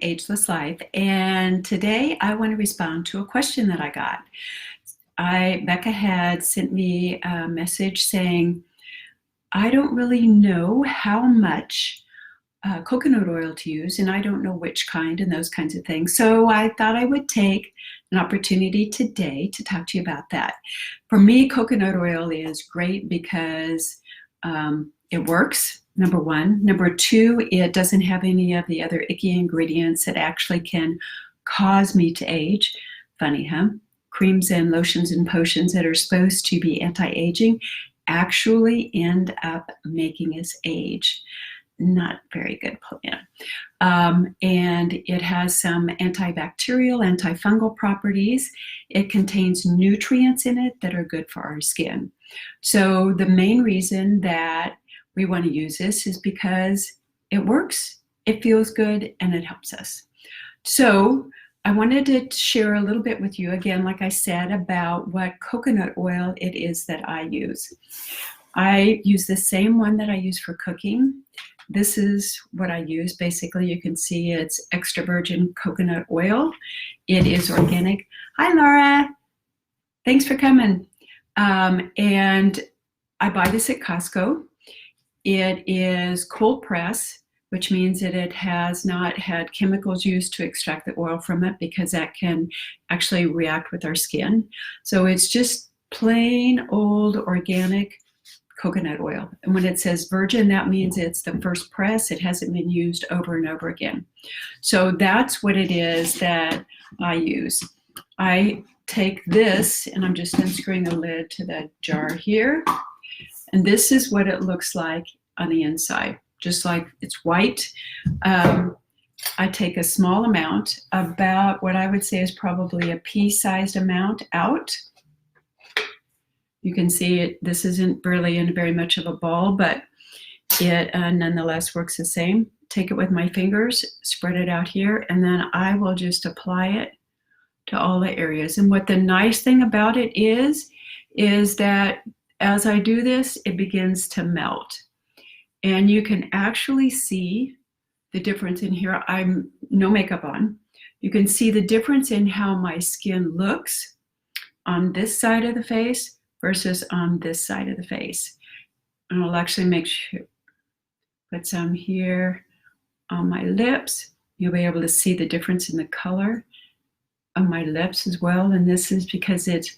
Ageless Life, and today I want to respond to a question that I got. Becca had sent me a message saying, I don't really know how much coconut oil to use, and I don't know which kind and those kinds of things. So I thought I would take an opportunity today to talk to you about that. For me, coconut oil is great because it works, number one. Number two, it doesn't have any of the other icky ingredients that actually can cause me to age. Funny, huh? Creams and lotions and potions that are supposed to be anti-aging actually end up making us age. Not very good plan. And it has some antibacterial, antifungal properties. It contains nutrients in it that are good for our skin. So the main reason that we want to use this is because it works, it feels good, and it helps us. So I wanted to share a little bit with you, again, like I said, about what coconut oil it is that I use. I use the same one that I use for cooking. This is what I use. Basically, you can see it's extra virgin coconut oil. It is organic. Hi, Laura. Thanks for coming. And I buy this at Costco. It is cold press, which means that it has not had chemicals used to extract the oil from it, because that can actually react with our skin. So it's just plain old organic coconut oil. And when it says virgin, that means it's the first press. It hasn't been used over and over again. So that's what it is that I use. I take this, and I'm just unscrewing the lid to the jar here. And this is what it looks like on the inside, just like it's white. I take a small amount, about what I would say is probably a pea-sized amount out. You can see it, this isn't really in very much of a ball, but it nonetheless works the same. Take it with my fingers, spread it out here, and then I will just apply it to all the areas. And what the nice thing about it is that as I do this, it begins to melt. And you can actually see the difference in here. I'm no makeup on. You can see the difference in how my skin looks on this side of the face versus on this side of the face. And I'll actually make sure, put some here on my lips. You'll be able to see the difference in the color of my lips as well. And this is because it's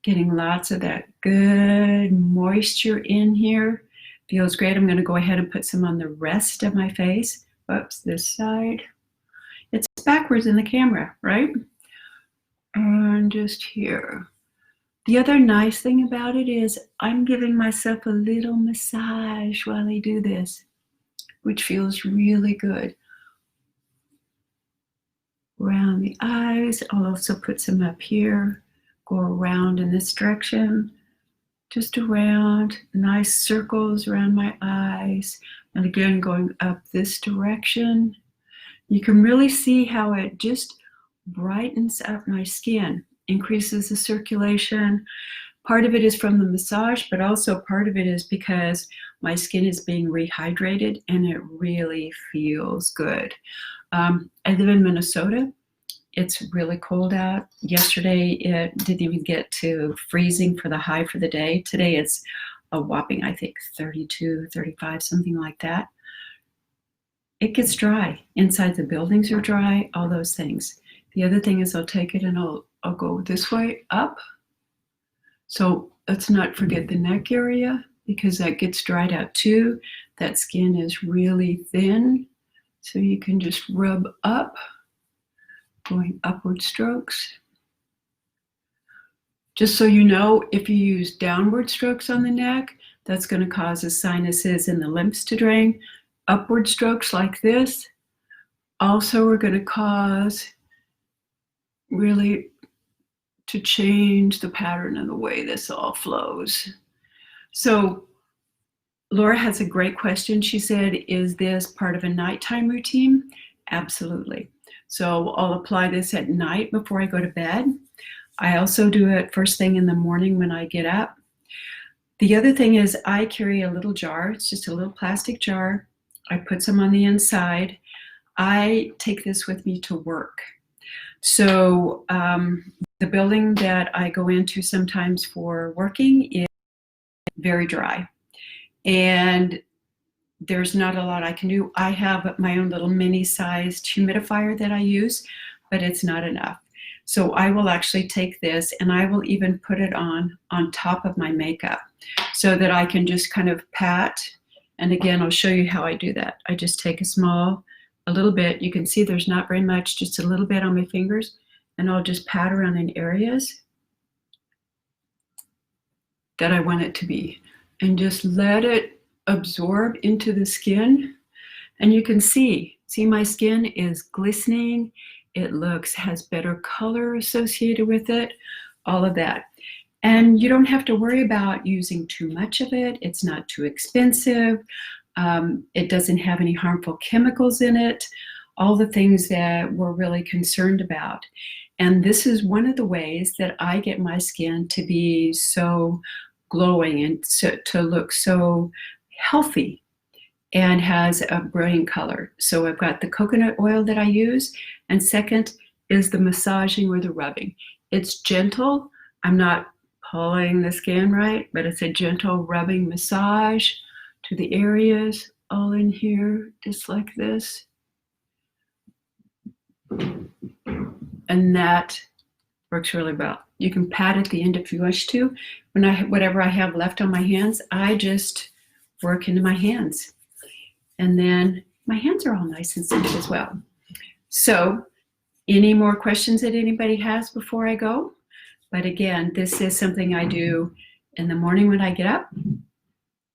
getting lots of that good moisture in here. Feels great. I'm going to go ahead and put some on the rest of my face. Whoops, this side. It's backwards in the camera, right? And just here. The other nice thing about it is I'm giving myself a little massage while I do this, which feels really good. Around the eyes. I'll also put some up here. Go around in this direction, just around, nice circles around my eyes, and again going up this direction. You can really see how it just brightens up my skin, increases the circulation. Part of it is from the massage, but also part of it is because my skin is being rehydrated, and it really feels good. I live in Minnesota. It's really cold out. Yesterday, it didn't even get to freezing for the high for the day. Today, it's a whopping, I think, 32, 35, something like that. It gets dry. Inside the buildings are dry, all those things. The other thing is I'll take it and I'll go this way up. So let's not forget the neck area, because that gets dried out too. That skin is really thin. So you can just rub up. Going upward strokes. Just so you know, if you use downward strokes on the neck, that's going to cause the sinuses and the lymphs to drain. Upward strokes like this also are going to cause really to change the pattern of the way this all flows. So Laura has a great question. She said, is this part of a nighttime routine? Absolutely. So I'll apply this at night before I go to bed. I also do it first thing in the morning when I get up. The other thing is I carry a little jar. It's just a little plastic jar. I put some on the inside. I take this with me to work. So the building that I go into sometimes for working is very dry. And there's not a lot I can do. I have my own little mini-sized humidifier that I use, but it's not enough. So I will actually take this and I will even put it on top of my makeup so that I can just kind of pat. And again, I'll show you how I do that. I just take a little bit. You can see there's not very much, just a little bit on my fingers, and I'll just pat around in areas that I want it to be and just let it absorb into the skin. And you can see my skin is glistening. It has better color associated with it, all of that. And you don't have to worry about using too much of it. It's not too expensive. It doesn't have any harmful chemicals in it, all the things that we're really concerned about. And this is one of the ways that I get my skin to be so glowing and to look so healthy and has a brilliant color. So I've got the coconut oil that I use, and second is the massaging or the rubbing. It's gentle. I'm not pulling the skin, right? But it's a gentle rubbing massage to the areas all in here, just like this. And that works really well. You can pat at the end if you wish to. Whatever I have left on my hands, I just work into my hands. And then my hands are all nice and soft as well. So any more questions that anybody has before I go? But again, this is something I do in the morning when I get up.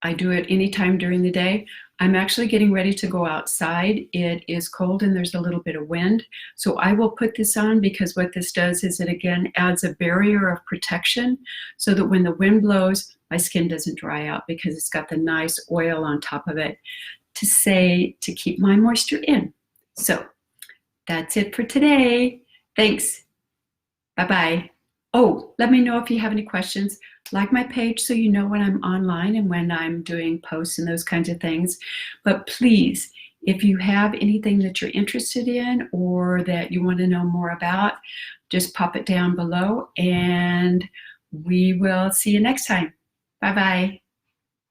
I do it anytime during the day. I'm actually getting ready to go outside. It is cold and there's a little bit of wind. So I will put this on because what this does is it again adds a barrier of protection so that when the wind blows, my skin doesn't dry out because it's got the nice oil on top of it to keep my moisture in. So that's it for today. Thanks. Bye-bye. Oh, let me know if you have any questions. Like my page so you know when I'm online and when I'm doing posts and those kinds of things. But please, if you have anything that you're interested in or that you want to know more about, just pop it down below and we will see you next time. Bye-bye.